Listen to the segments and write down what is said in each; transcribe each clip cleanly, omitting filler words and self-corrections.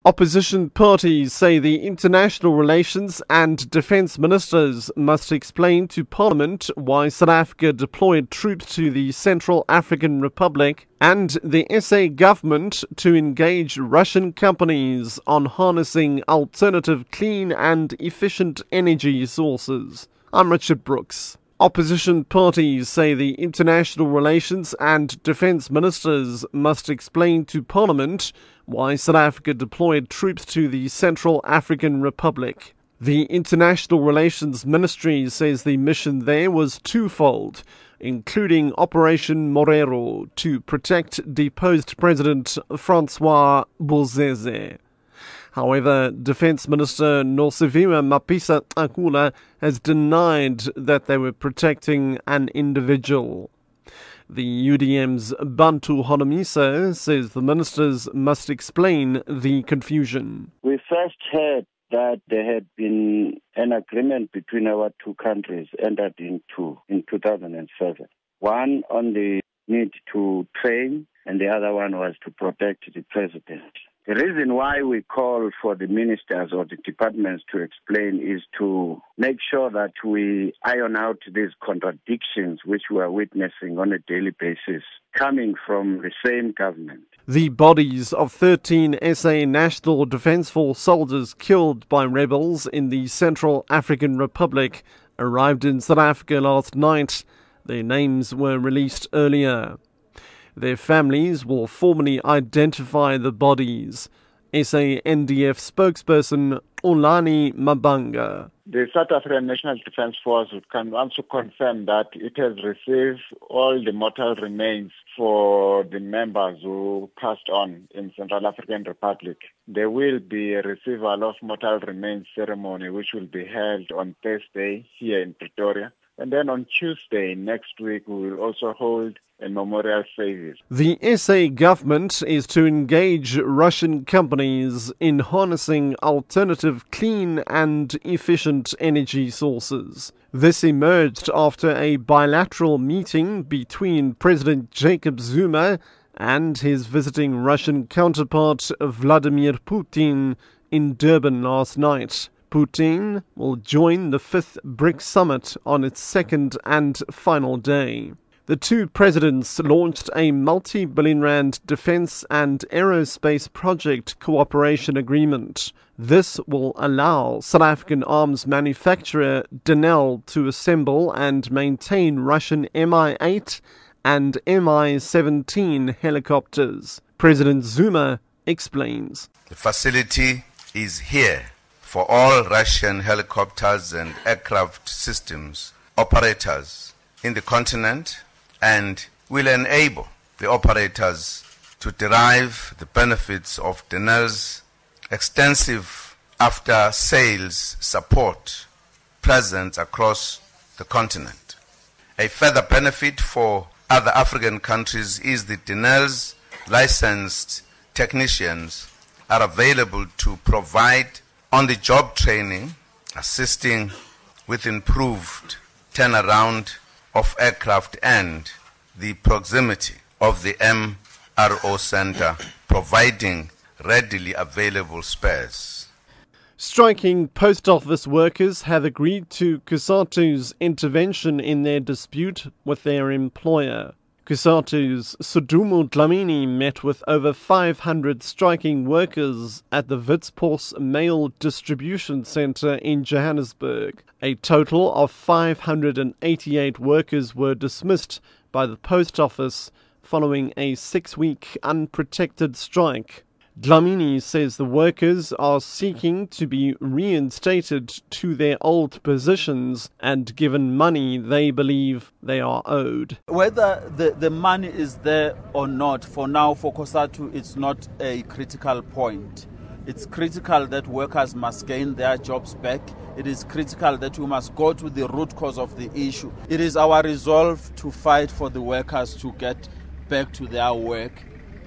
Opposition parties say the international relations and defence ministers must explain to Parliament why South Africa deployed troops to the Central African Republic and the SA government to engage Russian companies on harnessing alternative clean and efficient energy sources. I'm Richard Brooks. Opposition parties say the international relations and defence ministers must explain to Parliament why South Africa deployed troops to the Central African Republic. The International Relations Ministry says the mission there was twofold, including Operation Morero to protect deposed President Francois Bozeze. However, Defence Minister Nosiviwe Mapisa-Nqakula has denied that they were protecting an individual. The UDM's Bantu Holomisa says the ministers must explain the confusion. We first heard that there had been an agreement between our two countries entered into in 2007. One on the need to train and the other one was to protect the president. The reason why we call for the ministers or the departments to explain is to make sure that we iron out these contradictions which we are witnessing on a daily basis, coming from the same government. The bodies of 13 SA National Defence Force soldiers killed by rebels in the Central African Republic arrived in South Africa last night. Their names were released earlier. Their families will formally identify the bodies. SANDF spokesperson Ulani Mabanga. The South African National Defence Force can also confirm that it has received all the mortal remains for the members who passed on in Central African Republic. There will be a receival of mortal remains ceremony which will be held on Thursday here in Pretoria. And then on Tuesday next week we will also hold a memorial service. The SA government is to engage Russian companies in harnessing alternative clean and efficient energy sources. This emerged after a bilateral meeting between President Jacob Zuma and his visiting Russian counterpart Vladimir Putin in Durban last night. Putin will join the 5th BRICS summit on its second and final day. The two presidents launched a multi-billion rand defence and aerospace project cooperation agreement. This will allow South African arms manufacturer Denel to assemble and maintain Russian Mi-8 and Mi-17 helicopters. President Zuma explains. The facility is here for all Russian helicopters and aircraft systems operators in the continent, and will enable the operators to derive the benefits of Denel's extensive after-sales support presence across the continent. A further benefit for other African countries is that Denel's licensed technicians are available to provide on-the-job training, assisting with improved turnaround of aircraft and the proximity of the MRO center, providing readily available spares. Striking post office workers have agreed to COSATU's intervention in their dispute with their employer. COSATU's Sudumu Dlamini met with over 500 striking workers at the Witspos Mail Distribution Centre in Johannesburg. A total of 588 workers were dismissed by the post office following a 6-week unprotected strike. Dlamini says the workers are seeking to be reinstated to their old positions and given money they believe they are owed. Whether the money is there or not, for now, for COSATU, it's not a critical point. It's critical that workers must gain their jobs back. It is critical that we must go to the root cause of the issue. It is our resolve to fight for the workers to get back to their work.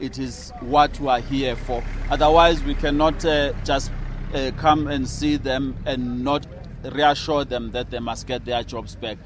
It is what we are here for. Otherwise, we cannot just come and see them and not reassure them that they must get their jobs back.